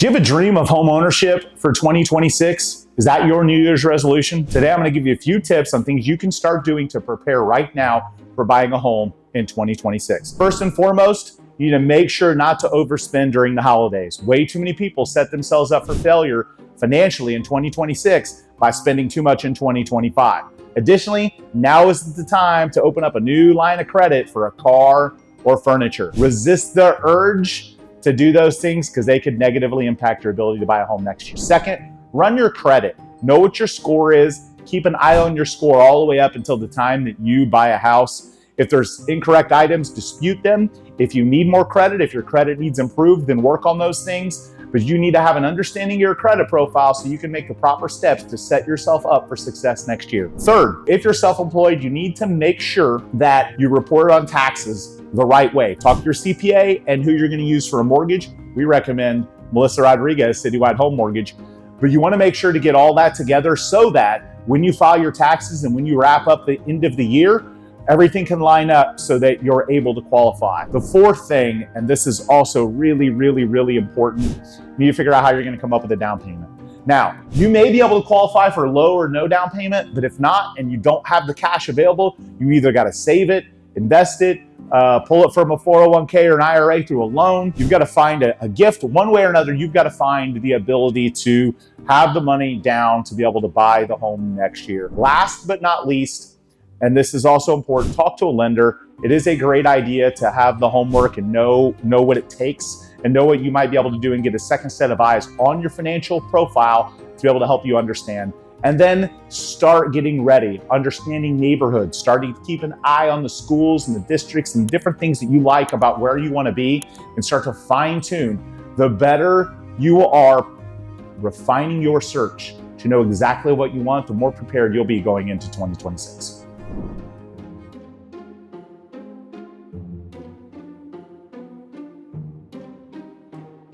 Do you have a dream of home ownership for 2026? Is that your New Year's resolution? Today, I'm going to give you a few tips on things you can start doing to prepare right now for buying a home in 2026. First and foremost, you need to make sure not to overspend during the holidays. Way too many people set themselves up for failure financially in 2026 by spending too much in 2025. Additionally, now is the time to open up a new line of credit for a car or furniture. Resist the urge to do those things because they could negatively impact your ability to buy a home next year. Second, run your credit. Know what your score is. Keep an eye on your score all the way up until the time that you buy a house. If there's incorrect items, dispute them. If you need more credit, if your credit needs improved, then work on those things. But you need to have an understanding of your credit profile so you can make the proper steps to set yourself up for success next year. Third, if you're self-employed, you need to make sure that you report on taxes the right way. Talk to your CPA and who you're going to use for a mortgage. We recommend Melissa Rodriguez, Citywide Home Mortgage. But you want to make sure to get all that together so that when you file your taxes and when you wrap up the end of the year, everything can line up so that you're able to qualify. The fourth thing, and this is also really, really, really important, you need to figure out how you're going to come up with a down payment. Now, you may be able to qualify for low or no down payment, but if not, and you don't have the cash available, you either got to save it, invest it, pull it from a 401k or an IRA through a loan. You've got to find a gift. One way or another, you've got to find the ability to have the money down to be able to buy the home next year. Last but not least, and this is also important, talk to a lender. It is a great idea to have the homework and know what it takes and know what you might be able to do and get a second set of eyes on your financial profile to be able to help you understand. And then start getting ready, understanding neighborhoods, starting to keep an eye on the schools and the districts and different things that you like about where you want to be and start to fine tune. The better you are refining your search to know exactly what you want, the more prepared you'll be going into 2026.